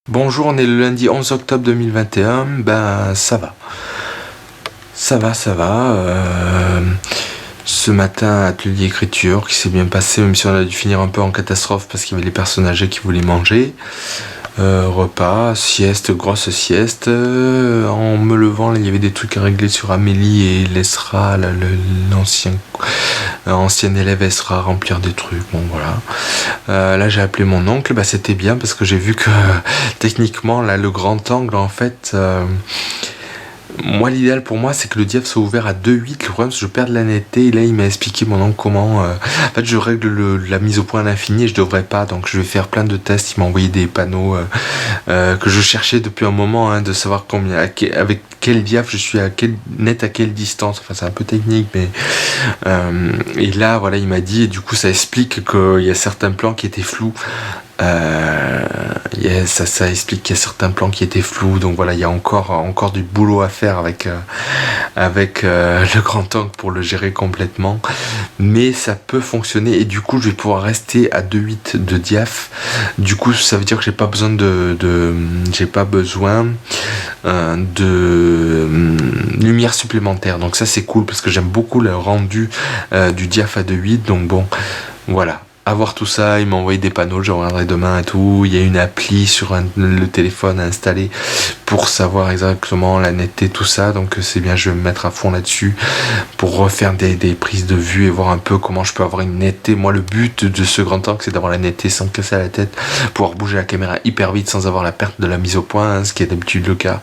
Bonjour, on est le lundi 11 octobre 2021. Ben, ça va. Ça va. Ce matin, atelier écriture qui s'est bien passé, même si on a dû finir un peu en catastrophe parce qu'il y avait les personnes âgées qui voulaient manger. Repas, sieste, grosse sieste. En me levant, là, il y avait des trucs à régler sur Amélie et laissera ancien élève Esra remplir des trucs. Bon, voilà. Là, j'ai appelé mon oncle. Bah, c'était bien parce que j'ai vu que techniquement, là, le grand angle, en fait. Moi, l'idéal pour moi, c'est que le diaph soit ouvert à 2,8. Le problème, c'est que je perds de la netteté. Et là, il m'a expliqué mon oncle comment. En fait, je règle la mise au point à l'infini et je devrais pas. Donc, je vais faire plein de tests. Il m'a envoyé des panneaux que je cherchais depuis un moment, de savoir combien, avec quel diaph je suis à quelle distance. Enfin, c'est un peu technique, mais et là, voilà, il m'a dit. Et du coup, ça explique qu'il y a certains plans qui étaient flous. Ça explique qu'il y a certains plans qui étaient flous, donc voilà, il y a encore du boulot à faire avec le grand angle pour le gérer complètement, mais ça peut fonctionner et du coup je vais pouvoir rester à 2,8 de diaph. Du coup ça veut dire que j'ai pas besoin de lumière supplémentaire, donc ça c'est cool parce que j'aime beaucoup le rendu du diaph à 2,8, donc bon, voilà. À voir tout ça, il m'a envoyé des panneaux, je reviendrai demain et tout. Il y a une appli sur le téléphone à installer pour savoir exactement la netteté, tout ça. Donc c'est bien, je vais me mettre à fond là-dessus pour refaire des prises de vue et voir un peu comment je peux avoir une netteté. Moi, le but de ce grand angle, c'est d'avoir la netteté sans me casser la tête, pouvoir bouger la caméra hyper vite sans avoir la perte de la mise au point, ce qui est d'habitude le cas.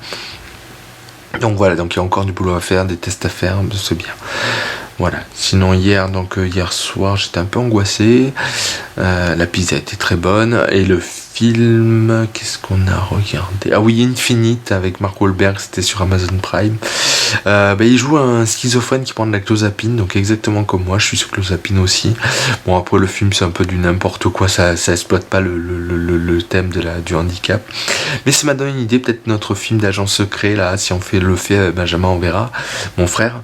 Donc voilà, donc il y a encore du boulot à faire, des tests à faire, c'est bien. Voilà. Sinon hier soir, j'étais un peu angoissé. La pizza était très bonne et le film, qu'est-ce qu'on a regardé? Ah oui, Infinite avec Mark Wahlberg, c'était sur Amazon Prime. Il joue un schizophrène qui prend de la clozapine, donc exactement comme moi, je suis sur clozapine aussi. Bon, après le film c'est un peu du n'importe quoi, ça exploite pas le thème du handicap, mais ça m'a donné une idée. Peut-être notre film d'agent secret là, si on le fait Benjamin, on verra, mon frère.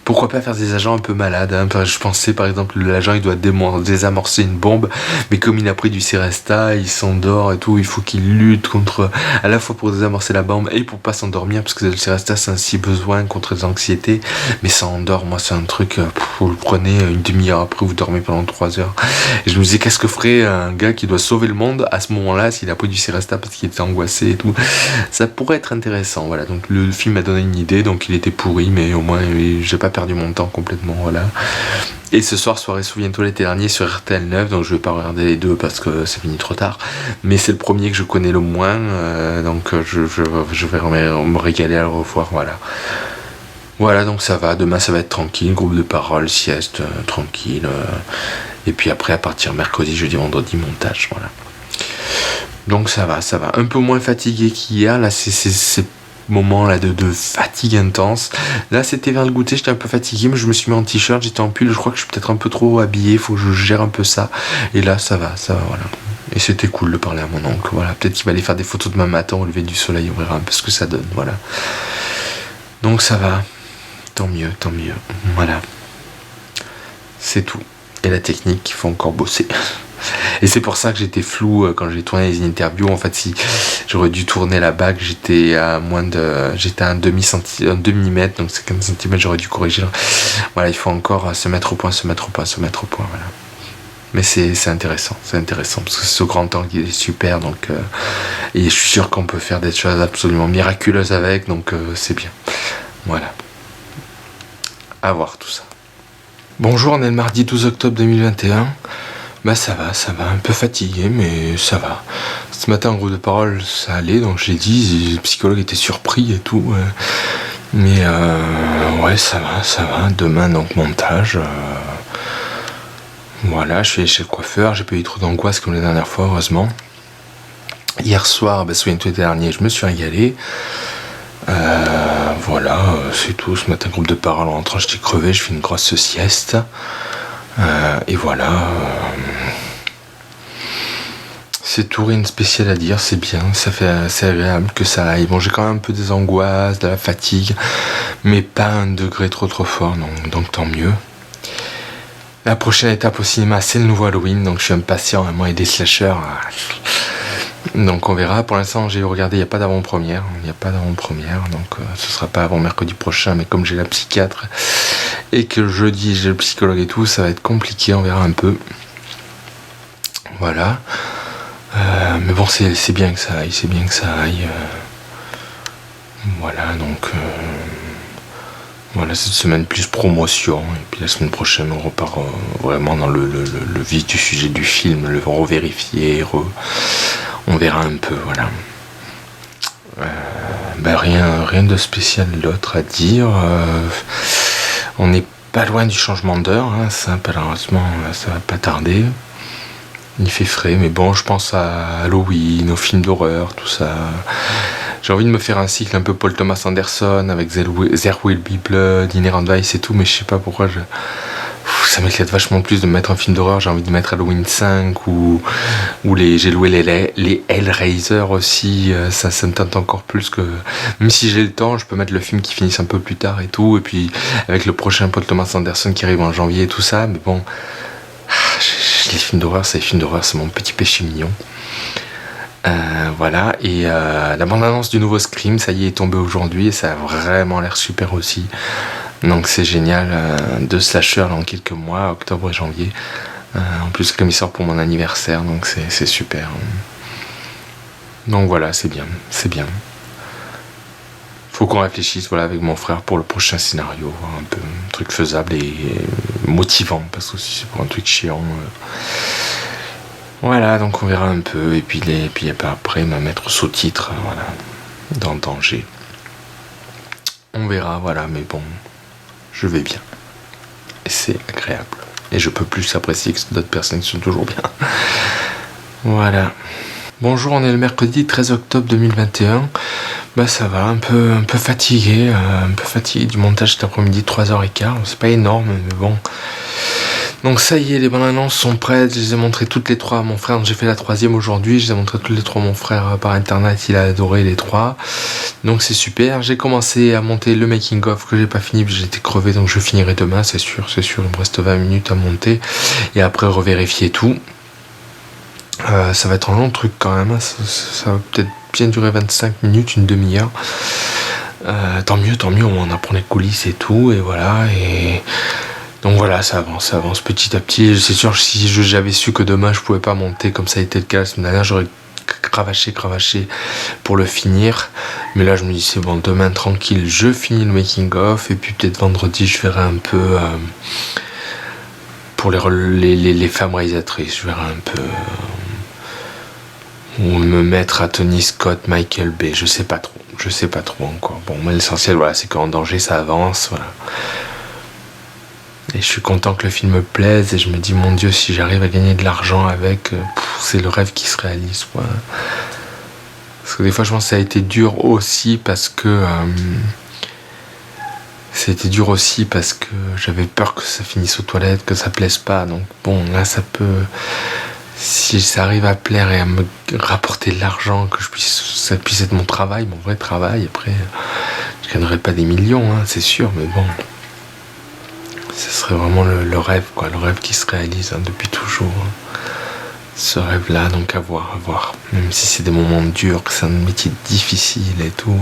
Pourquoi pas faire des agents un peu malades, Je pensais par exemple l'agent il doit désamorcer une bombe, mais comme il a pris du Seresta, il s'endort et tout, il faut qu'il lutte contre, à la fois pour désamorcer la bombe et pour pas s'endormir, parce que le Seresta c'est un si besoin contre les anxiétés, mais ça endort. Moi c'est un truc, vous le prenez une demi-heure après, vous dormez pendant 3 heures. Et je me disais, qu'est-ce que ferait un gars qui doit sauver le monde à ce moment-là s'il a pris du Seresta parce qu'il était angoissé et tout. Ça pourrait être intéressant, voilà. Donc le film m'a donné une idée, donc il était pourri, mais au moins j'ai pas perdu mon temps complètement, voilà. Et ce soir, soirée Souviens-toi l'été dernier sur RTL 9, donc je vais pas regarder les deux parce que c'est fini trop tard, mais c'est le premier que je connais le moins, donc je vais me régaler à le revoir, voilà. Voilà, donc ça va, demain ça va être tranquille, groupe de parole, sieste, tranquille, et puis après à partir mercredi, jeudi, vendredi, montage, voilà. Donc ça va, un peu moins fatigué qu'hier, là c'est moment là de fatigue intense. Là c'était vers le goûter, j'étais un peu fatigué, mais je me suis mis en t-shirt, j'étais en pull, je crois que je suis peut-être un peu trop habillé, faut que je gère un peu ça. Et là ça va, voilà. Et c'était cool de parler à mon oncle, voilà. Peut-être qu'il va aller faire des photos demain matin au lever du soleil, on verra un peu ce que ça donne, voilà. Donc ça va, tant mieux, voilà. C'est tout. Et la technique, il faut encore bosser. Et c'est pour ça que j'étais flou quand j'ai tourné les interviews. En fait, si j'aurais dû tourner la bague, j'étais à un demi mètre, donc 50 cm, j'aurais dû corriger. Voilà, il faut encore se mettre au point, voilà. Mais c'est intéressant, parce que ce grand angle il est super, donc et je suis sûr qu'on peut faire des choses absolument miraculeuses avec, donc c'est bien. Voilà. À voir tout ça. Bonjour, on est le mardi 12 octobre 2021. Bah ça va, un peu fatigué, mais ça va. Ce matin en groupe de parole ça allait, donc j'ai dit, le psychologue était surpris et tout, mais ouais ça va, demain donc montage, voilà, je suis allé chez le coiffeur, j'ai pas eu trop d'angoisse comme la dernière fois, heureusement. Hier soir, souviens-toi l'été dernier, je me suis régalé, voilà, c'est tout. Ce matin groupe de parole en rentrant, j'étais crevé, je fais une grosse sieste. Et voilà, c'est tout, rien de spécial à dire, c'est bien, c'est agréable que ça aille. Bon, j'ai quand même un peu des angoisses, de la fatigue, mais pas un degré trop fort, non, donc tant mieux. La prochaine étape au cinéma, c'est le nouveau Halloween, donc je suis impatient, moi et des slashers. Donc on verra. Pour l'instant, j'ai regardé, il n'y a pas d'avant-première. Donc ce sera pas avant mercredi prochain. Mais comme j'ai la psychiatre et que jeudi j'ai le psychologue et tout, ça va être compliqué. On verra un peu. Voilà. Mais bon, c'est bien que ça aille. Voilà, donc voilà, cette semaine plus promotion. Et puis la semaine prochaine, on repart vraiment dans le vif du sujet du film, le revérifier, on verra un peu, voilà. Rien de spécial d'autre à dire. On n'est pas loin du changement d'heure, hein, ça, malheureusement, ça va pas tarder. Il fait frais, mais bon, je pense à Halloween, aux films d'horreur, tout ça. J'ai envie de me faire un cycle un peu Paul Thomas Anderson avec There Will Be Blood, Inherent Vice et tout, mais je sais pas pourquoi ça m'éclate vachement plus de mettre un film d'horreur. J'ai envie de mettre Halloween 5 ou j'ai loué les Hellraiser aussi. Ça me tente encore plus que. Même si j'ai le temps, je peux mettre le film qui finisse un peu plus tard et tout. Et puis avec le prochain Paul Thomas Anderson qui arrive en janvier et tout ça. Mais bon, les films d'horreur, c'est mon petit péché mignon. Voilà, et la bande-annonce du nouveau Scream, ça y est tombé aujourd'hui et ça a vraiment l'air super aussi. Donc c'est génial, deux slashers dans quelques mois, octobre et janvier. En plus, comme il sort pour mon anniversaire, donc c'est super. Donc voilà, c'est bien. Faut qu'on réfléchisse, voilà, avec mon frère pour le prochain scénario, un peu un truc faisable et motivant, parce que si c'est pour un truc chiant. Voilà, donc on verra un peu, et puis après, me mettre sous-titres, voilà, dans danger. On verra, voilà, mais bon, je vais bien. Et c'est agréable. Et je peux plus apprécier que d'autres personnes qui sont toujours bien. Voilà. Bonjour, on est le mercredi 13 octobre 2021. Bah ça va, un peu fatigué, du montage cet après-midi, 3h15. C'est pas énorme, mais bon. Donc ça y est, les bandes annonces sont prêtes, je les ai montrées toutes les trois à mon frère, j'ai fait la troisième aujourd'hui, je les ai montrées toutes les trois à mon frère par internet, il a adoré les trois, donc c'est super. J'ai commencé à monter le making of que j'ai pas fini, j'étais crevé, donc je finirai demain, c'est sûr, il me reste 20 minutes à monter, et après revérifier tout. Ça va être un long truc quand même, ça va peut-être bien durer 25 minutes, une demi-heure. Tant mieux, on apprend les coulisses et tout, et voilà, et... Donc voilà, ça avance petit à petit. C'est sûr, si j'avais su que demain je pouvais pas monter comme ça a été le cas la semaine dernière, j'aurais cravaché pour le finir. Mais là, je me dis c'est bon, demain tranquille, je finis le making of et puis peut-être vendredi, je verrai un peu pour les femmes réalisatrices, je verrai un peu ou me mettre à Tony Scott, Michael Bay, je sais pas trop encore. Bon, mais l'essentiel, voilà, c'est qu'en danger, ça avance, voilà. Et je suis content que le film me plaise et je me dis mon Dieu, si j'arrive à gagner de l'argent avec, c'est le rêve qui se réalise, quoi. Parce que des fois je pense que ça a été dur aussi parce que j'avais peur que ça finisse aux toilettes, que ça plaise pas. Donc bon, là ça peut, si ça arrive à plaire et à me rapporter de l'argent, que ça puisse être mon travail, mon vrai travail. Après, je gagnerai pas des millions, hein, c'est sûr, mais bon. Ce serait vraiment le rêve, quoi, le rêve qui se réalise depuis toujours. Ce rêve-là, donc à voir. Même si c'est des moments durs, que c'est un métier difficile et tout.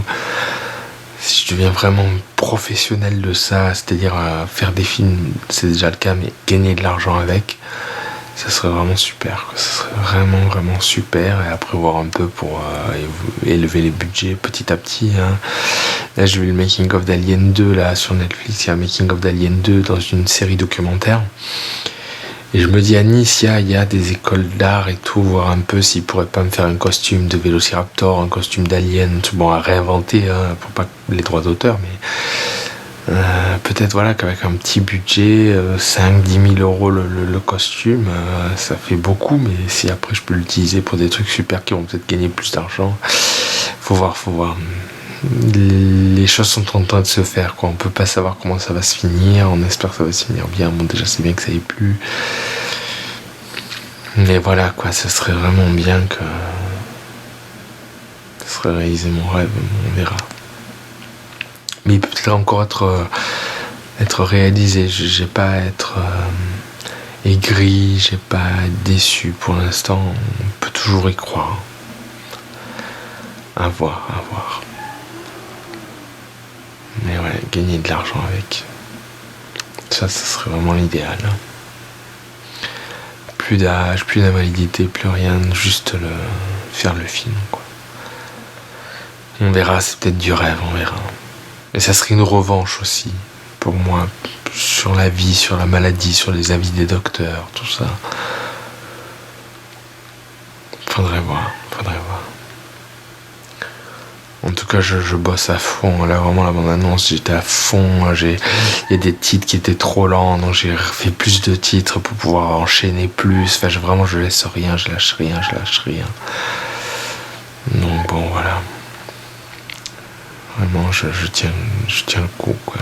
Si je deviens vraiment professionnel de ça, c'est-à-dire faire des films, c'est déjà le cas, mais gagner de l'argent avec, ça serait vraiment super, quoi. Ça serait vraiment super. Et après voir un peu pour élever les budgets petit à petit, hein. Là j'ai vu le making of d'Alien 2 là sur Netflix, il y a un making of d'Alien 2 dans une série documentaire. Et je me dis à Nice, il y a des écoles d'art et tout, voir un peu s'ils pourraient pas me faire un costume de Vélociraptor, un costume d'Alien, bon à réinventer, hein, pour pas les droits d'auteur, mais peut-être voilà qu'avec un petit budget, 5-10 000 euros le costume, ça fait beaucoup, mais si après je peux l'utiliser pour des trucs super qui vont peut-être gagner plus d'argent, faut voir. Les choses sont en train de se faire, quoi. On peut pas savoir comment ça va se finir, on espère que ça va se finir bien. Bon, déjà c'est bien que ça ait plu, mais voilà, quoi, ça serait vraiment bien que ça serait réaliser mon rêve, on verra. Mais il peut peut-être encore être réalisé, j'ai pas à être aigri, j'ai pas à être déçu pour l'instant, on peut toujours y croire. À voir, à voir. Mais ouais, gagner de l'argent avec. Ça serait vraiment l'idéal. Plus d'âge, plus d'invalidité, plus rien, juste faire le film, quoi. On verra, c'est peut-être du rêve, on verra. Et ça serait une revanche aussi, pour moi, sur la vie, sur la maladie, sur les avis des docteurs, tout ça. Faudrait voir. En tout cas, je bosse à fond. Là, vraiment, la bande-annonce, j'étais à fond. Il y a des titres qui étaient trop lents, donc j'ai fait plus de titres pour pouvoir enchaîner plus. Enfin, vraiment, je laisse rien, je lâche rien. Donc bon, voilà. Vraiment, je tiens le coup, quoi.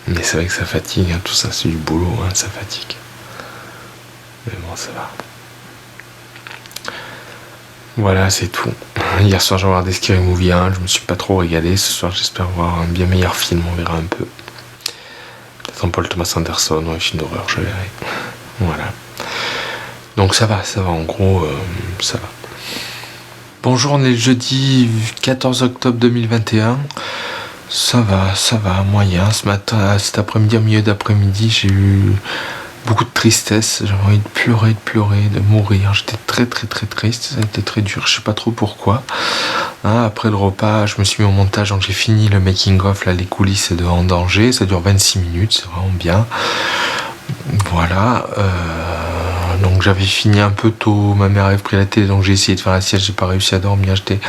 Mais c'est vrai que ça fatigue, hein, tout ça, c'est du boulot, hein, ça fatigue. Mais bon, ça va. Voilà, c'est tout. Hier soir, j'ai regardé Scary Movie 1, je me suis pas trop régalé. Ce soir, j'espère voir un bien meilleur film, on verra un peu. Peut-être un Paul Thomas Anderson ou un film d'horreur, je verrai. Voilà. Donc ça va, en gros, ça va. Bonjour, on est le jeudi 14 octobre 2021. Ça va, moyen. Ce matin, cet après-midi, au milieu d'après-midi, j'ai eu beaucoup de tristesse. J'avais envie de pleurer, de mourir. J'étais très triste. Ça a été très dur. Je sais pas trop pourquoi. Après le repas, je me suis mis au montage. Donc j'ai fini le making-of, là, les coulisses de En Danger. Ça dure 26 minutes. C'est vraiment bien. Voilà. Donc j'avais fini un peu tôt. Ma mère avait pris la télé. Donc j'ai essayé de faire la sieste. J'ai pas réussi à dormir. J'étais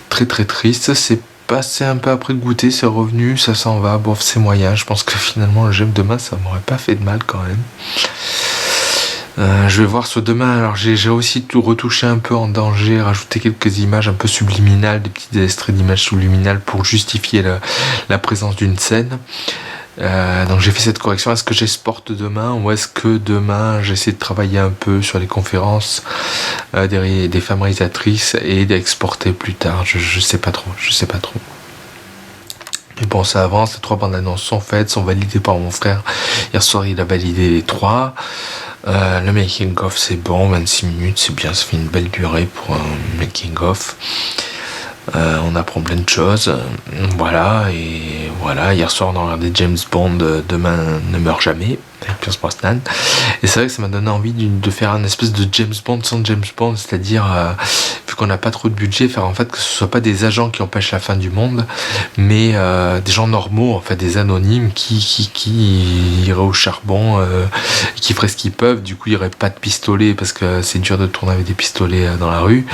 très triste. C'est passé un peu après le goûter, c'est revenu, ça s'en va, bon c'est moyen, je pense que finalement le gemme demain ça m'aurait pas fait de mal quand même. Je vais voir ce demain, alors j'ai aussi tout retouché un peu En Danger, rajouté quelques images un peu subliminales, des petits extraits d'images subliminales pour justifier la présence d'une scène. Donc j'ai fait cette correction. Est-ce que j'exporte demain ou est-ce que demain j'essaie de travailler un peu sur les conférences des femmes réalisatrices et d'exporter plus tard, je sais pas trop. Mais bon, ça avance, les 3 bandes annonces sont faites, sont validées par mon frère. Hier soir il a validé les 3. Le making of c'est bon, 26 minutes c'est bien, ça fait une belle durée pour un making of. On apprend plein de choses, voilà, et voilà, hier soir on a regardé James Bond, Demain ne meurt jamais, avec Pierce Brosnan, et c'est vrai que ça m'a donné envie de faire un espèce de James Bond sans James Bond, c'est-à-dire, vu qu'on n'a pas trop de budget, faire en fait que ce soit pas des agents qui empêchent la fin du monde, mais des gens normaux, en fait, des anonymes qui iraient au charbon, qui feraient ce qu'ils peuvent, du coup il n'y aurait pas de pistolet, parce que c'est dur de tourner avec des pistolets dans la rue.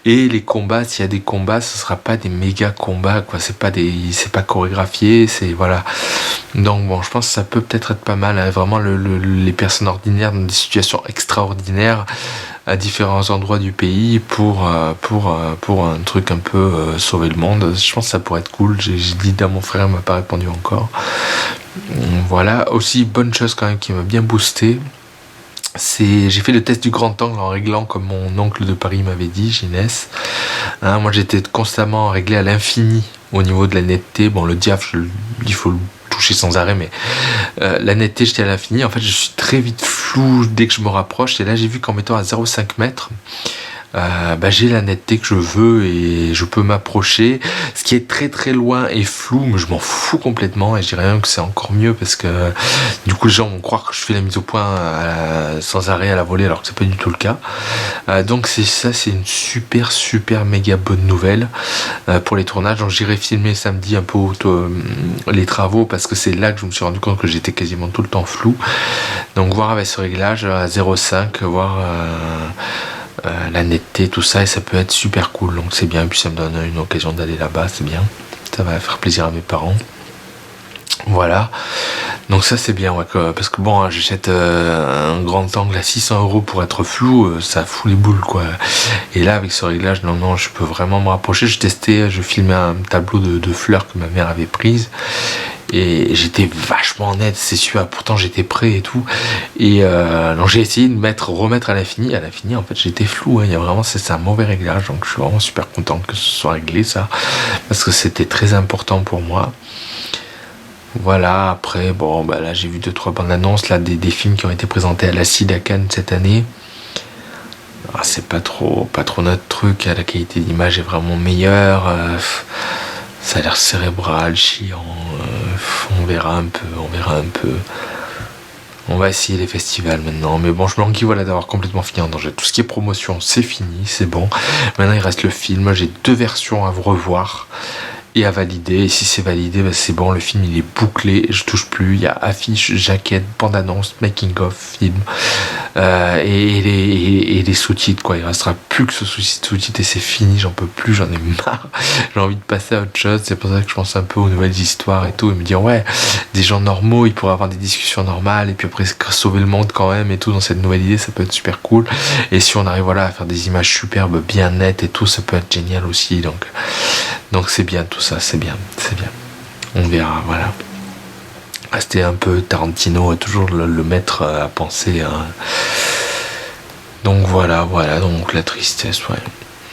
Et les combats, s'il y a des combats, ce sera pas des méga combats, quoi. C'est pas chorégraphié, c'est voilà. Donc bon, je pense que ça peut peut-être être pas mal, hein, vraiment les personnes ordinaires dans des situations extraordinaires à différents endroits du pays pour un truc un peu sauver le monde. Je pense que ça pourrait être cool. J'ai dit à mon frère, il m'a pas répondu encore. Voilà, aussi bonne chose quand même qui m'a bien boosté. J'ai fait le test du grand angle en réglant comme mon oncle de Paris m'avait dit, Ginès. Moi j'étais constamment réglé à l'infini au niveau de la netteté. Bon, le diaph, il faut le toucher sans arrêt, mais la netteté j'étais à l'infini. En fait je suis très vite flou dès que je me rapproche, et là j'ai vu qu'en mettant à 0,5 mètres, j'ai la netteté que je veux et je peux m'approcher. Ce qui est très loin et flou, mais je m'en fous complètement, et je dirais même que c'est encore mieux parce que du coup les gens vont croire que je fais la mise au point sans arrêt à la volée, alors que c'est pas du tout le cas. Donc c'est une super méga bonne nouvelle pour les tournages. Donc j'irai filmer samedi un peu les travaux, parce que c'est là que je me suis rendu compte que j'étais quasiment tout le temps flou. Donc voir avec ce réglage à 0,5, voir la netteté, tout ça, et ça peut être super cool, donc c'est bien. Et puis ça me donne une occasion d'aller là-bas, c'est bien, ça va faire plaisir à mes parents. Voilà, donc ça c'est bien, ouais, parce que bon, j'achète un grand angle à 600€ pour être flou, ça fout les boules, quoi. Et là avec ce réglage, non, je peux vraiment me rapprocher. Je filmais un tableau de fleurs que ma mère avait prise, et j'étais vachement net, c'est sûr, pourtant j'étais prêt et tout, et donc j'ai essayé de remettre à l'infini en fait j'étais flou, hein. Il y a vraiment, c'est un mauvais réglage, donc je suis vraiment super content que ce soit réglé, ça, parce que c'était très important pour moi. Voilà, après bon là j'ai vu 2-3 bandes annonces là des films qui ont été présentés à l'Acide à Cannes cette année. c'est pas trop notre truc. La qualité d'image est vraiment meilleure. Ça a l'air cérébral, chiant. On verra un peu. On va essayer les festivals maintenant. Mais bon, je me rends voilà d'avoir complètement fini En danger. Tout ce qui est promotion, c'est fini, c'est bon. Maintenant, il reste le film. J'ai 2 versions à vous revoir et à valider. Et si c'est validé, c'est bon. Le film, il est bouclé. Je touche plus. Il y a affiche, jaquette, bande-annonce, making-of, film. Et les sous-titres, quoi. Il restera plus que ce sous-titre et c'est fini. J'en peux plus. J'en ai marre. J'ai envie de passer à autre chose. C'est pour ça que je pense un peu aux nouvelles histoires et tout. Et me dire, ouais, des gens normaux, ils pourraient avoir des discussions normales. Et puis après, sauver le monde quand même et tout. Dans cette nouvelle idée, ça peut être super cool. Et si on arrive, à faire des images superbes, bien nettes et tout, ça peut être génial aussi. Donc c'est bien tout ça. C'est bien. On verra, voilà. Rester un peu Tarantino, toujours le maître à penser. Donc voilà, donc la tristesse, ouais.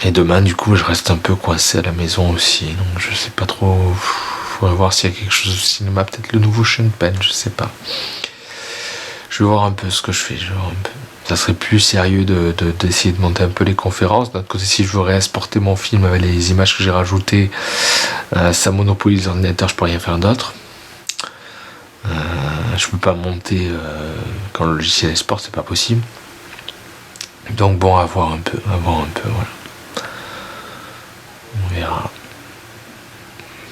Et demain, du coup, je reste un peu coincé à la maison aussi, donc je sais pas trop. Faudrait voir s'il y a quelque chose au cinéma, peut-être le nouveau Sean Penn, je sais pas. Je vais voir un peu ce que je fais, Ça serait plus sérieux d'essayer de monter un peu les conférences. D'un autre côté, si je veux réexporter mon film avec les images que j'ai rajoutées, ça monopolise l'ordinateur, je peux rien faire d'autre. Je peux pas monter quand le logiciel export, c'est pas possible. Donc bon, à voir un peu, voilà. On verra.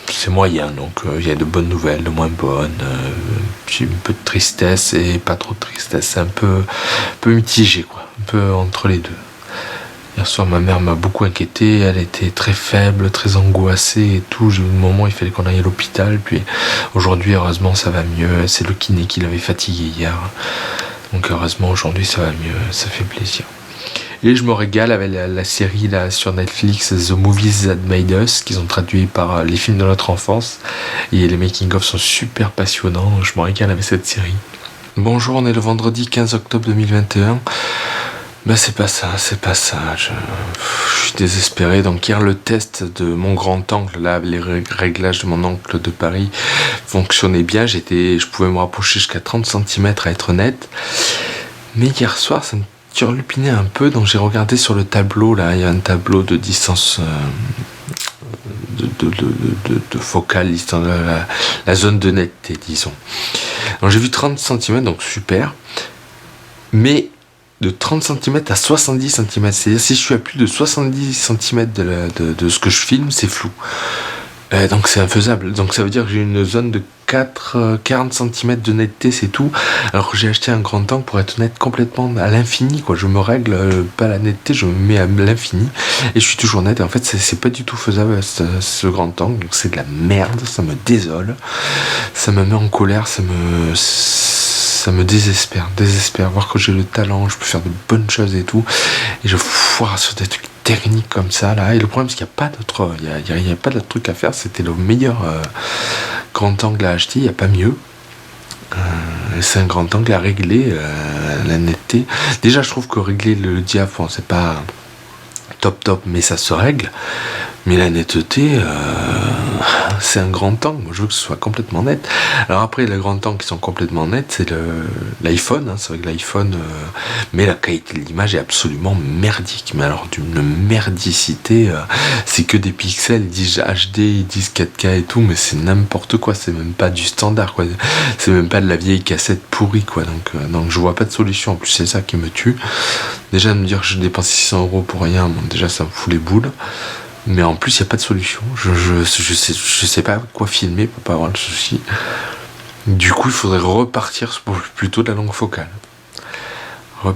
C'est moyen, donc il y a de bonnes nouvelles, de moins bonnes, un peu de tristesse et pas trop de tristesse, c'est un peu mitigé, quoi, un peu entre les deux. Hier soir, ma mère m'a beaucoup inquiété, elle était très faible, très angoissée et tout. J'ai eu un moment, il fallait qu'on aille à l'hôpital, puis aujourd'hui, heureusement, ça va mieux. C'est le kiné qui l'avait fatigué hier. Donc heureusement, aujourd'hui, ça va mieux, ça fait plaisir. Et je me régale avec la série là, sur Netflix, The Movies That Made Us, qu'ils ont traduit par les films de notre enfance. Et les making-of sont super passionnants, je me régale avec cette série. Bonjour, on est le vendredi 15 octobre 2021. C'est pas ça, je suis désespéré. Donc hier, le test de mon grand oncle, là, les réglages de mon oncle de Paris fonctionnaient bien. Je pouvais me rapprocher jusqu'à 30 cm à être net. Mais hier soir, ça me turlupinait un peu, donc j'ai regardé sur le tableau, là, il y a un tableau de distance de focale, la zone de netteté, disons. Donc j'ai vu 30 cm, donc super. Mais de 30 cm à 70 cm. C'est-à-dire si je suis à plus de 70 cm de ce que je filme, c'est flou. Donc c'est infaisable. Donc ça veut dire que j'ai une zone de 40 cm de netteté, c'est tout. Alors que j'ai acheté un grand angle pour être net complètement à l'infini, quoi. Je me règle pas la netteté, je me mets à l'infini et je suis toujours net. Et en fait, c'est pas du tout faisable ce grand angle. Donc c'est de la merde, ça me désole, ça me met en colère, ça me désespère. Voir que j'ai le talent, je peux faire de bonnes choses et tout, et je foire sur des trucs techniques comme ça là. Et le problème, c'est qu'il n'y a pas d'autre, il y a pas d'autre truc à faire. C'était le meilleur grand angle à acheter, il n'y a pas mieux. C'est un grand angle à régler, la netteté. Déjà, je trouve que régler le diaphragme, c'est pas top, mais ça se règle. Mais la netteté, c'est un grand angle. Moi, je veux que ce soit complètement net. Alors après, les grands angles qui sont complètement nets, c'est l'iPhone. Hein, c'est vrai que l'iPhone, mais la qualité de l'image est absolument merdique. Mais alors d'une merdicité, c'est que des pixels. Ils disent HD, ils disent 4K et tout, mais c'est n'importe quoi. C'est même pas du standard, quoi. C'est même pas de la vieille cassette pourrie, quoi. Donc je vois pas de solution. En plus, c'est ça qui me tue. Déjà de me dire que je dépense 600 € pour rien, bon, déjà ça me fout les boules. Mais en plus, il n'y a pas de solution. Je sais pas quoi filmer pour pas avoir le souci. Du coup, il faudrait repartir plutôt de la langue focale. Ça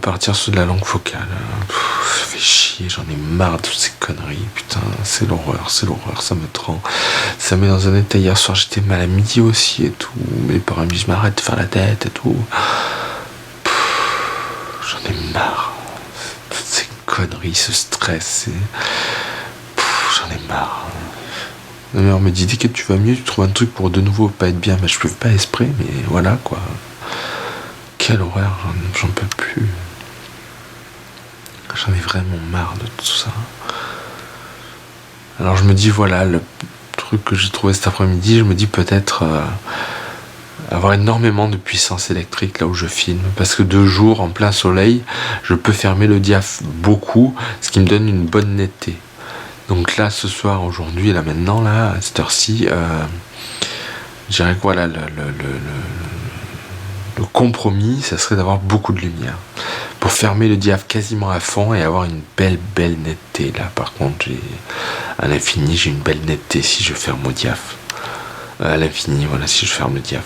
fait chier, j'en ai marre de toutes ces conneries. Putain, c'est l'horreur, ça me trend. Ça me met dans un état. Hier soir, j'étais mal à midi aussi et tout. Mes parents me disent, arrête de faire la tête et tout. J'en ai marre. Toutes ces conneries, ce stress, j'en ai marre. Ma mère me dit, dès que tu vas mieux, tu trouves un truc pour de nouveau pas être bien. Mais je peux pas esprit, mais voilà quoi. Quelle horreur, j'en peux plus. J'en ai vraiment marre de tout ça. Alors je me dis, voilà, le truc que j'ai trouvé cet après-midi, je me dis peut-être avoir énormément de puissance électrique là où je filme, parce que de jour en plein soleil je peux fermer le diaph beaucoup, ce qui me donne une bonne netteté. Donc là ce soir, aujourd'hui, là maintenant, là à cette heure-ci, je dirais que voilà, le compromis, ça serait d'avoir beaucoup de lumière pour fermer le diaph quasiment à fond et avoir une belle netteté. Là par contre, à l'infini, j'ai une belle netteté si je ferme mon diaph. À l'infini, voilà, si je ferme le diaph.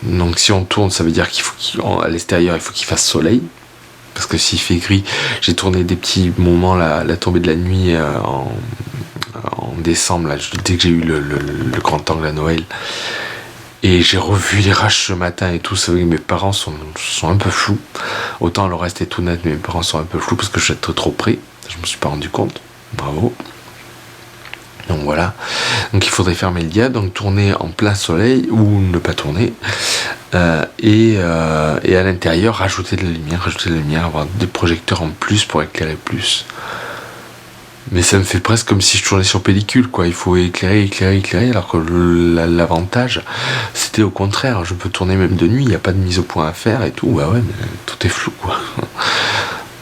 Donc si on tourne, ça veut dire qu'il faut qu'à l'extérieur, il faut qu'il fasse soleil. Parce que s'il fait gris, j'ai tourné des petits moments, la tombée de la nuit en décembre, là, dès que j'ai eu le grand angle à Noël. Et j'ai revu les rages ce matin et tout. C'est vrai que mes parents sont un peu flous. Autant le reste est tout net, mais mes parents sont un peu flous parce que je suis trop près. Je me suis pas rendu compte. Bravo. Donc voilà. Donc il faudrait fermer le diaph, donc tourner en plein soleil ou ne pas tourner. Et à l'intérieur, rajouter de la lumière, avoir des projecteurs en plus pour éclairer plus. Mais ça me fait presque comme si je tournais sur pellicule, quoi. Il faut éclairer, alors que l'avantage, c'était au contraire. Je peux tourner même de nuit, il n'y a pas de mise au point à faire et tout. Bah ouais, mais tout est flou, quoi.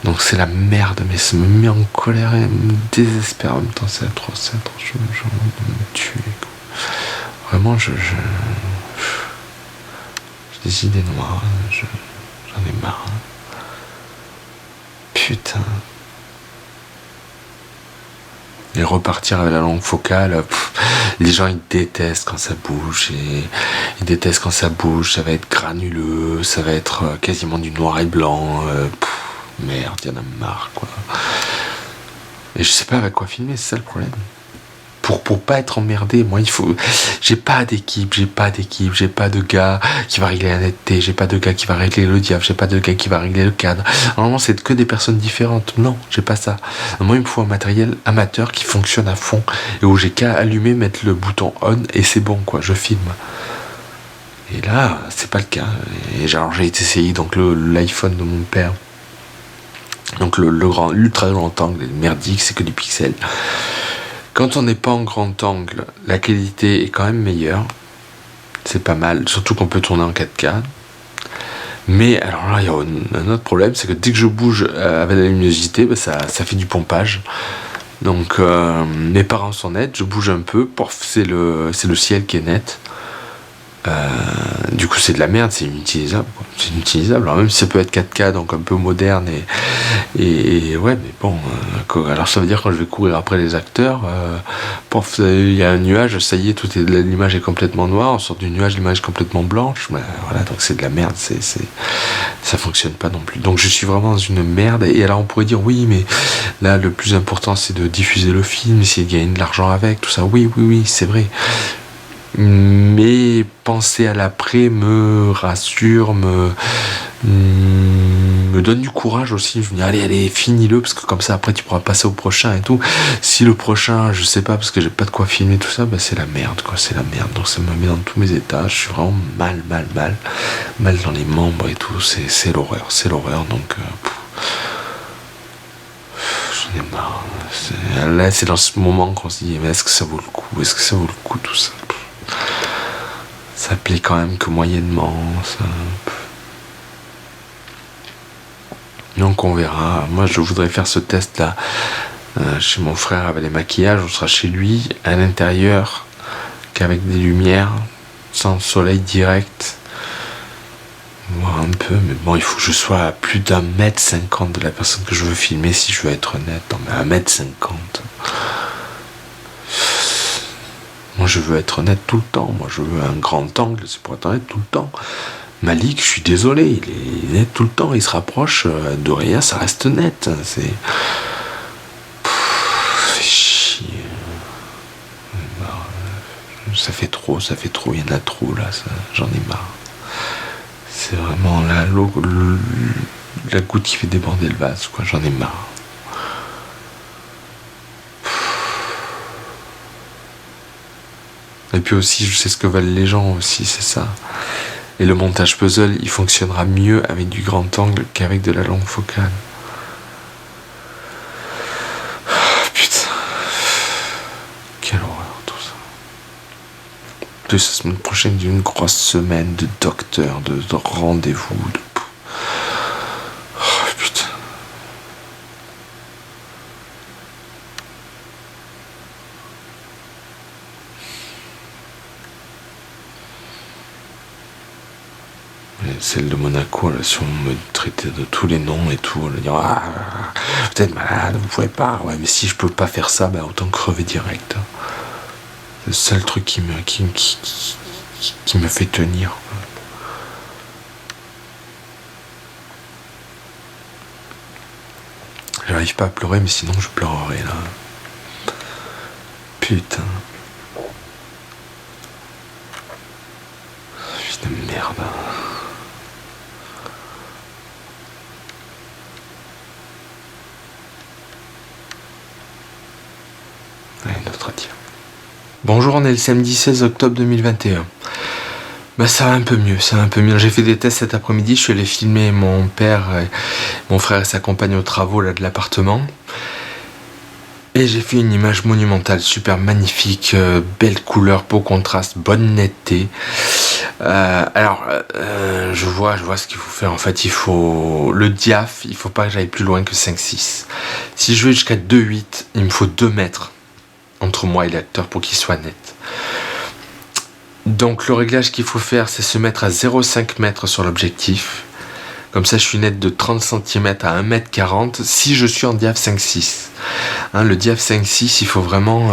Donc c'est la merde, mais ça me met en colère et me désespère en même temps. C'est trop, je vais me tuer, quoi. Vraiment, j'ai des idées noires, j'en ai marre. Putain. Et repartir avec la longue focale, les gens ils détestent quand ça bouge, et ils détestent quand ça bouge, ça va être granuleux, ça va être quasiment du noir et blanc, merde, il y en a marre, quoi. Et je sais pas avec quoi filmer, c'est ça le problème. Pour pas être emmerdé, moi j'ai pas d'équipe, j'ai pas de gars qui va régler la netteté, j'ai pas de gars qui va régler le diaph, j'ai pas de gars qui va régler le cadre. Normalement c'est que des personnes différentes. Non, j'ai pas ça. Moi il me faut un matériel amateur qui fonctionne à fond et où j'ai qu'à allumer, mettre le bouton on et c'est bon, quoi, je filme. Et là c'est pas le cas. Et genre j'ai essayé donc l'iPhone de mon père, donc l'ultra grand angle merdique, c'est que du pixel. Quand on n'est pas en grand angle, la qualité est quand même meilleure. C'est pas mal, surtout qu'on peut tourner en 4K. Mais alors là, il y a un autre problème, c'est que dès que je bouge avec la luminosité, ça fait du pompage. Donc mes parents sont nets, je bouge un peu, c'est le ciel qui est net. Du coup c'est de la merde, c'est inutilisable, quoi. C'est inutilisable. Alors même si ça peut être 4K, donc un peu moderne et ouais, mais bon, alors ça veut dire quand je vais courir après les acteurs, il y a un nuage, ça y est, l'image est complètement noire, on sort du nuage, l'image est complètement blanche, mais voilà, donc c'est de la merde, ça fonctionne pas non plus. Donc je suis vraiment dans une merde. Et alors on pourrait dire oui, mais là le plus important c'est de diffuser le film, c'est de gagner de l'argent avec, tout ça. Oui, c'est vrai. Mais penser à l'après me rassure, me donne du courage aussi. Je me dis allez, finis-le, parce que comme ça après tu pourras passer au prochain et tout. Si le prochain, je sais pas, parce que j'ai pas de quoi filmer tout ça, bah c'est la merde, quoi, c'est la merde. Donc ça me met dans tous mes états, je suis vraiment mal dans les membres et tout, c'est l'horreur, donc j'en ai marre. Là c'est dans ce moment qu'on se dit mais est-ce que ça vaut le coup tout ça? Ça plaît quand même que moyennement, ça. Donc on verra. Moi je voudrais faire ce test là chez mon frère avec les maquillages. On sera chez lui à l'intérieur qu'avec des lumières, sans soleil direct, voir un peu. Mais bon, il faut que je sois à plus d'1,50 m de la personne que je veux filmer si je veux être honnête. Non mais 1,50 m. Moi je veux être honnête tout le temps, moi je veux un grand angle, c'est pour être honnête tout le temps. Malik, je suis désolé, il est net tout le temps, il se rapproche de rien, ça reste net. C'est. Fait chier. Ça fait trop, il y en a trop là, j'en ai marre. C'est vraiment la goutte qui fait déborder le vase, quoi, j'en ai marre. Et puis aussi, je sais ce que valent les gens aussi, c'est ça. Et le montage puzzle, il fonctionnera mieux avec du grand angle qu'avec de la longue focale. Putain. Quelle horreur tout ça. plus, la semaine prochaine, une grosse semaine de docteur, de rendez-vous. Oh, putain. Celle de Monaco, là, si on me traitait de tous les noms et tout, on va dire ah, vous êtes malade, vous pouvez pas. Ouais, mais si je peux pas faire ça, bah autant crever direct. C'est le seul truc qui me fait tenir. J'arrive pas à pleurer, mais sinon je pleurerai là. Putain. Putain de merde. Allez, notre attire. Bonjour, on est le samedi 16 octobre 2021. Bah ça va un peu mieux, J'ai fait des tests cet après-midi, je suis allé filmer mon père, mon frère et sa compagne aux travaux là, de l'appartement. Et j'ai fait une image monumentale, super magnifique, belle couleur, beau contraste, bonne netteté. Je vois ce qu'il faut faire. En fait, il faut le diaph, il faut pas que j'aille plus loin que 5,6. Si je vais jusqu'à 2,8, il me faut 2 mètres entre moi et l'acteur pour qu'il soit net. Donc le réglage qu'il faut faire, c'est se mettre à 0,5 mètres sur l'objectif. Comme ça, je suis net de 30 cm à 1,40 m si je suis en diaph 5,6. Le diaph 5,6, il faut vraiment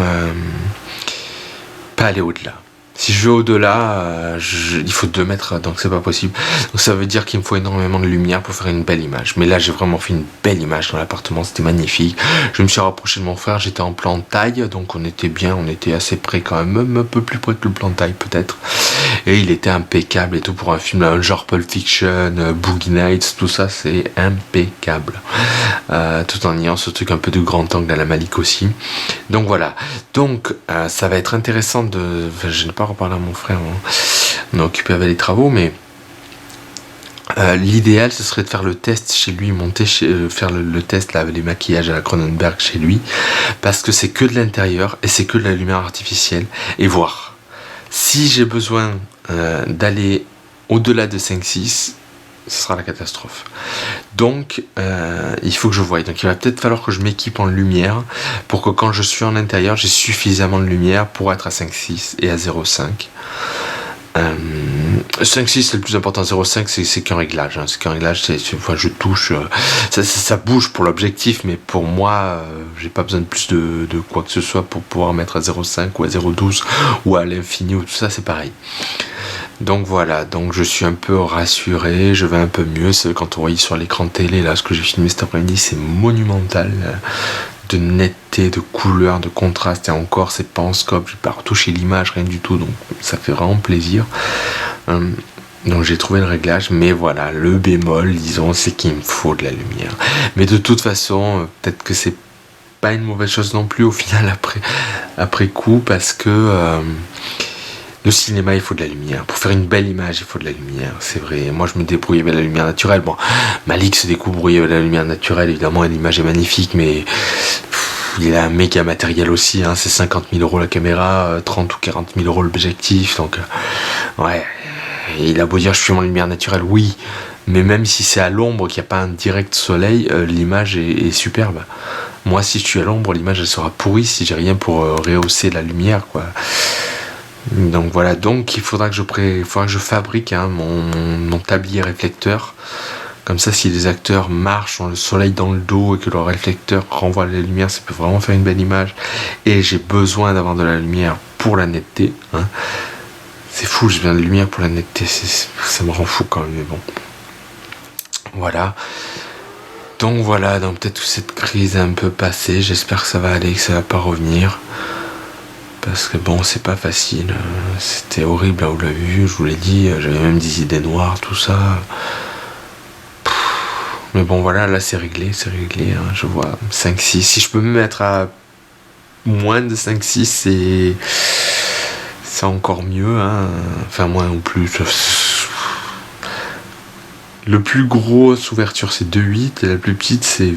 pas aller au-delà. Si je vais au-delà, il faut 2 mètres, donc c'est pas possible. Donc ça veut dire qu'il me faut énormément de lumière pour faire une belle image. Mais là, j'ai vraiment fait une belle image dans l'appartement, c'était magnifique. Je me suis rapproché de mon frère, j'étais en plan taille, donc on était bien, on était assez près quand même un peu plus près que le plan taille peut-être. Et il était impeccable et tout pour un film genre Pulp Fiction, Boogie Nights, tout ça, c'est impeccable. Tout en ayant ce truc un peu de grand angle à la Malik aussi. Donc voilà. Donc ça va être intéressant de... Enfin, je n'ai pas reparlé à mon frère, on est occupé avec les travaux, mais l'idéal ce serait de faire le test chez lui, faire le test là, avec les maquillages à la Cronenberg chez lui, parce que c'est que de l'intérieur et c'est que de la lumière artificielle, et voir si j'ai besoin d'aller au-delà de 5,6, ce sera la catastrophe. Donc il faut que je voie. Donc il va peut-être falloir que je m'équipe en lumière pour que quand je suis en intérieur, j'ai suffisamment de lumière pour être à 5,6 et à 0,5. 5,6 c'est le plus important, 0,5 c'est qu'un réglage. C'est qu'un réglage, je touche, ça bouge pour l'objectif, mais pour moi, j'ai pas besoin de plus de quoi que ce soit pour pouvoir mettre à 0,5 ou à 0,12 ou à l'infini ou tout ça, c'est pareil. Donc voilà, donc je suis un peu rassuré, je vais un peu mieux. C'est quand on voit sur l'écran télé, là, ce que j'ai filmé cet après-midi, c'est monumental, de netteté, de couleur, de contraste, et encore, c'est pas en scope, j'ai pas retouché l'image, rien du tout, donc ça fait vraiment plaisir. Donc j'ai trouvé le réglage, mais voilà, le bémol, disons, c'est qu'il me faut de la lumière. Mais de toute façon, peut-être que c'est pas une mauvaise chose non plus au final après coup, parce que le cinéma, il faut de la lumière. Pour faire une belle image, il faut de la lumière. C'est vrai. Moi, je me débrouille avec la lumière naturelle. Bon, Malik se débrouille avec la lumière naturelle. Évidemment, l'image est magnifique, mais il a un méga matériel aussi. C'est 50 000 € la caméra, 30 ou 40 000 € l'objectif. Donc, ouais. Il a beau dire, je suis en lumière naturelle, oui. Mais même si c'est à l'ombre, qu'il n'y a pas un direct soleil, l'image est superbe. Moi, si je suis à l'ombre, l'image, elle sera pourrie si j'ai rien pour rehausser la lumière, quoi. Donc voilà, donc il faudra que je fabrique mon tablier réflecteur. Comme ça, si les acteurs marchent, ont le soleil dans le dos et que leur réflecteur renvoie la lumière, ça peut vraiment faire une belle image. Et j'ai besoin d'avoir de la lumière pour la netteté. C'est fou, j'ai besoin de lumière pour la netteté. Ça me rend fou quand même, mais bon. Voilà. Donc voilà, donc peut-être que cette crise est un peu passée. J'espère que ça va aller, que ça va pas revenir. Parce que bon, c'est pas facile, c'était horrible, là, vous l'avez vu, je vous l'ai dit, j'avais même des idées noires, tout ça. Mais bon, voilà, là c'est réglé, je vois 5,6. Si je peux me mettre à moins de 5,6, c'est encore mieux, enfin moins ou plus. Le plus gros ouverture c'est 2,8 et la plus petite c'est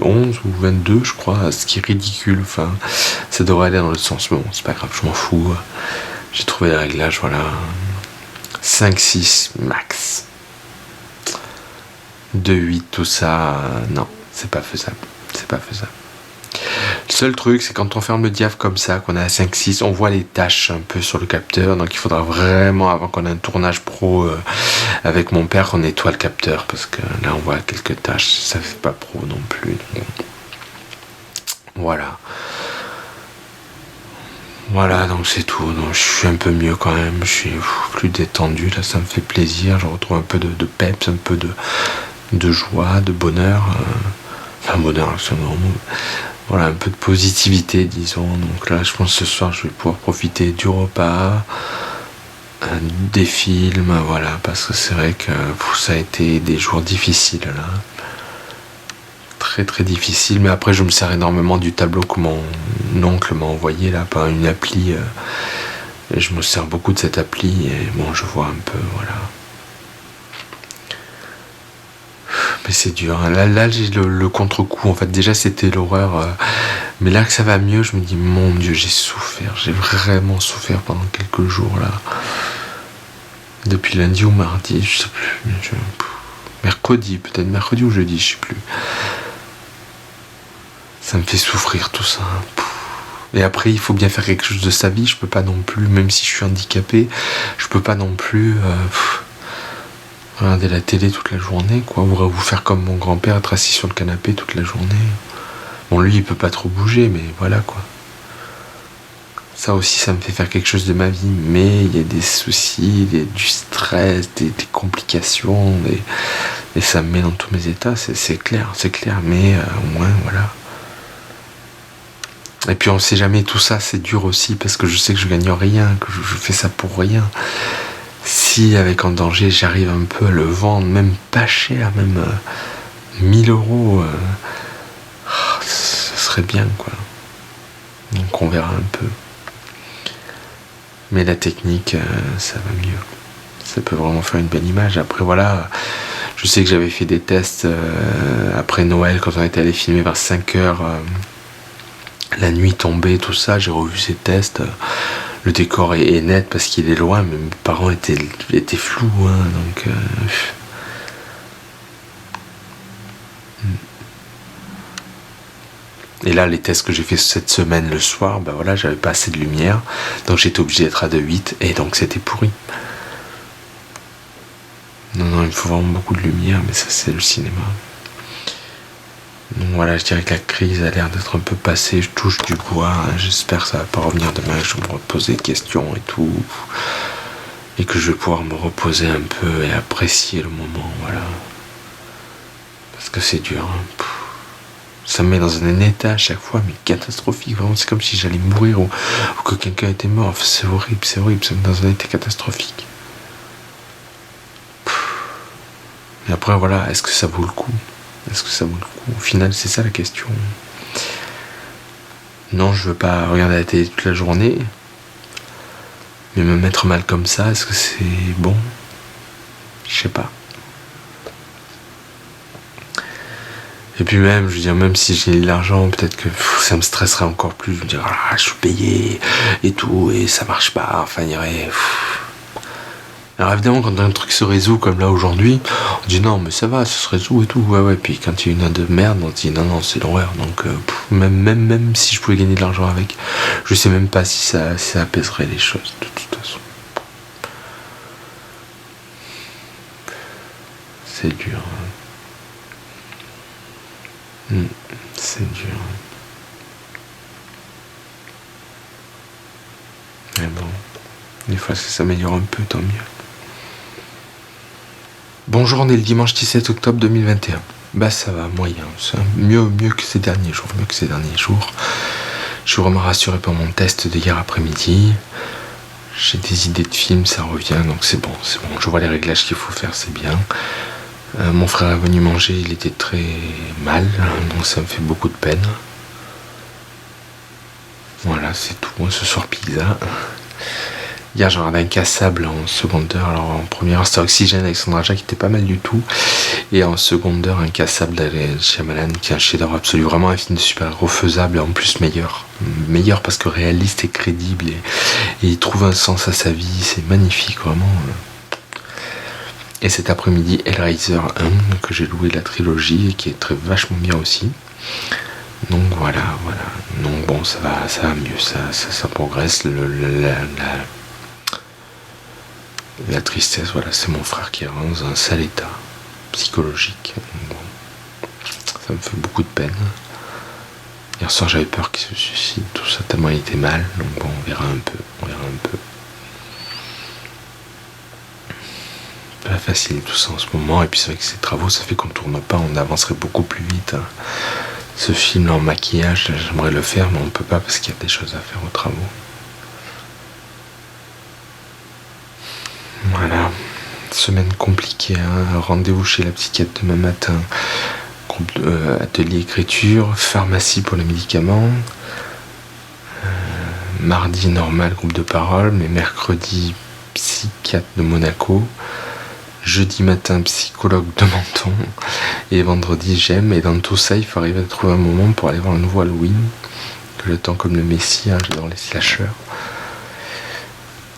11 ou 22 je crois, ce qui est ridicule, enfin ça devrait aller dans l'autre sens, mais bon c'est pas grave, je m'en fous, J'ai trouvé les réglages, voilà. 5-6 max. 2-8, tout ça, non, c'est pas faisable. C'est pas faisable. Le seul truc, c'est quand on ferme le diaph comme ça, qu'on a à 5-6, on voit les taches un peu sur le capteur. Donc il faudra vraiment, avant qu'on ait un tournage pro avec mon père, qu'on nettoie le capteur. Parce que là, on voit quelques taches. Ça fait pas pro non plus. Donc, voilà. Voilà, donc c'est tout. Donc, je suis un peu mieux quand même. Je suis plus détendu. Là, ça me fait plaisir. Je retrouve un peu de peps, un peu de joie, de bonheur. Enfin, bonheur, c'est normal. Voilà, un peu de positivité, disons. Donc là, je pense que ce soir, je vais pouvoir profiter du repas, des films, voilà, parce que c'est vrai que ça a été des jours difficiles, là. Très, très difficiles. Mais après, je me sers énormément du tableau que mon oncle m'a envoyé, là, par une appli. Et je me sers beaucoup de cette appli. Et bon, je vois un peu, voilà. Mais c'est dur. Là j'ai le contre-coup. En fait, déjà, c'était l'horreur. Mais là que ça va mieux, je me dis, mon Dieu, j'ai souffert. J'ai vraiment souffert pendant quelques jours, là. Depuis lundi ou mardi, je sais plus. Mercredi, peut-être mercredi ou jeudi, je sais plus. Ça me fait souffrir, tout ça. Et après, il faut bien faire quelque chose de sa vie. Je peux pas non plus, même si je suis handicapé, je peux pas non plus... regarder la télé toute la journée, quoi. Ou vous faire comme mon grand-père, être assis sur le canapé toute la journée. Bon, lui, il peut pas trop bouger, mais voilà, quoi. Ça aussi, ça me fait faire quelque chose de ma vie. Mais il y a des soucis, du stress, des complications, et ça me met dans tous mes états, c'est clair. Mais au moins, voilà. Et puis, on sait jamais, tout ça, c'est dur aussi, parce que je sais que je gagne rien, que je fais ça pour rien. Si avec En Danger j'arrive un peu à le vendre, même pas cher, même 1000 euros, ce serait bien, quoi. Donc on verra un peu. Mais la technique, ça va mieux. Ça peut vraiment faire une belle image. Après voilà, je sais que j'avais fait des tests après Noël, quand on était allé filmer vers 5h, la nuit tombée, tout ça, j'ai revu ces tests. Le décor est net parce qu'il est loin, mais mes parents étaient flous, hein, donc... Et là, les tests que j'ai fait cette semaine le soir, ben voilà, j'avais pas assez de lumière, donc j'étais obligé d'être à 2.8, et donc c'était pourri. Non, il faut vraiment beaucoup de lumière, mais ça, c'est le cinéma. Donc voilà, je dirais que la crise a l'air d'être un peu passée, je touche du bois, hein. J'espère que ça va pas revenir demain, que je vais me reposer des questions et tout, et que je vais pouvoir me reposer un peu et apprécier le moment, voilà. Parce que c'est dur, hein. Ça me met dans un état à chaque fois, mais catastrophique, vraiment, c'est comme si j'allais mourir ou que quelqu'un était mort, enfin, c'est horrible, ça me met dans un état catastrophique. Et après voilà, est-ce que ça vaut le coup ? Est-ce que ça vaut le coup ? Au final, c'est ça la question. Non, je veux pas regarder la télé toute la journée. Mais me mettre mal comme ça, est-ce que c'est bon ? Je sais pas. Et puis même, je veux dire, même si j'ai de l'argent, peut-être que ça me stresserait encore plus. Je me dire, je suis payé et tout, et ça marche pas. Enfin, il y aurait... Alors évidemment, quand un truc se résout comme là aujourd'hui, on dit non mais ça va, ça se résout et tout, ouais, puis quand il y a une note de merde, on dit non c'est l'horreur, donc même si je pouvais gagner de l'argent avec, je sais même pas si ça apaiserait les choses de toute façon. C'est dur. C'est dur. Mais bon, des fois ça s'améliore un peu, tant mieux. Bonjour, on est le dimanche 17 octobre 2021. Bah ça va, moyen. C'est mieux que ces derniers jours. Je suis vraiment rassuré par mon test de hier après-midi. J'ai des idées de films, ça revient, donc c'est bon. Je vois les réglages qu'il faut faire, c'est bien. Mon frère est venu manger, il était très mal, donc ça me fait beaucoup de peine. Voilà, c'est tout. Ce soir, pizza. Hier j'ai regardé Incassable en seconde heure. Alors en première heure c'était Oxygène avec Sandra Aja qui était pas mal du tout. Et en seconde heure Incassable d'Alain Shyamalan qui est un chef-d'œuvre absolu. Vraiment un film de super-héros faisable et en plus meilleur. Meilleur parce que réaliste et crédible et il trouve un sens à sa vie. C'est magnifique vraiment. Et cet après-midi Hellraiser 1 que j'ai loué de la trilogie et qui est très vachement bien aussi. Donc voilà. Donc bon, ça va mieux, ça progresse. La tristesse, voilà, c'est mon frère qui est dans un sale état psychologique. Donc bon, ça me fait beaucoup de peine. Hier soir, j'avais peur qu'il se suicide, tout ça tellement il était mal. Donc bon, on verra un peu. Pas facile tout ça en ce moment. Et puis c'est vrai que ces travaux, ça fait qu'on ne tourne pas, on avancerait beaucoup plus vite. Ce film en maquillage, j'aimerais le faire, mais on ne peut pas parce qu'il y a des choses à faire aux travaux. Voilà, semaine compliquée, hein. Rendez-vous chez la psychiatre demain matin, atelier écriture, pharmacie pour les médicaments, mardi normal, groupe de parole, mais mercredi psychiatre de Monaco, jeudi matin psychologue de Menton, et vendredi j'aime, et dans tout ça il faut arriver à trouver un moment pour aller voir le nouveau Halloween, que j'attends comme le Messie, hein, j'adore les slashers.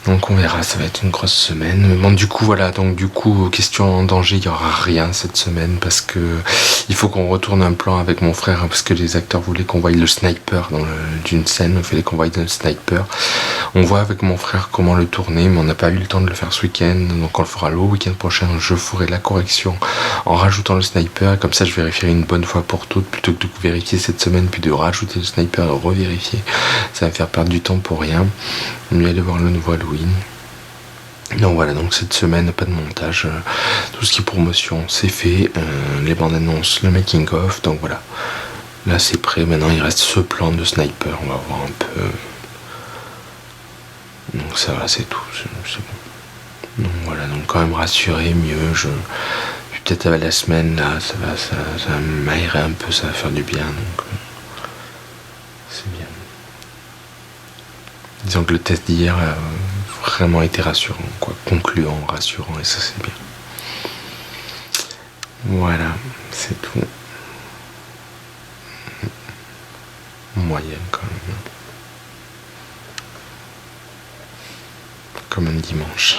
Donc on verra, ça va être une grosse semaine. Mais bon, du coup, voilà, donc du coup, question en danger, il n'y aura rien cette semaine parce que il faut qu'on retourne un plan avec mon frère parce que les acteurs voulaient qu'on voie le sniper d'une scène, il fallait qu'on voie le sniper. On voit avec mon frère comment le tourner, mais on n'a pas eu le temps de le faire ce week-end, donc on le fera le week-end prochain. Je ferai la correction en rajoutant le sniper, et comme ça je vérifierai une bonne fois pour toutes plutôt que de vérifier cette semaine puis de rajouter le sniper et revérifier. Ça va faire perdre du temps pour rien. Mieux aller voir le nouveau Halloween. Donc voilà, donc cette semaine pas de montage, tout ce qui est promotion c'est fait, les bandes annonces, le making of, donc voilà, là c'est prêt. Maintenant il reste ce plan de sniper, on va voir un peu, donc ça va, c'est tout, c'est bon. Donc voilà, donc quand même rassuré, mieux, je vais peut-être avec la semaine là, ça va m'aérer un peu, ça va faire du bien, donc c'est bien. Disons que le test d'hier a vraiment été rassurant, quoi, concluant, rassurant, et ça c'est bien. Voilà, c'est tout. Moyenne quand même. Comme un dimanche.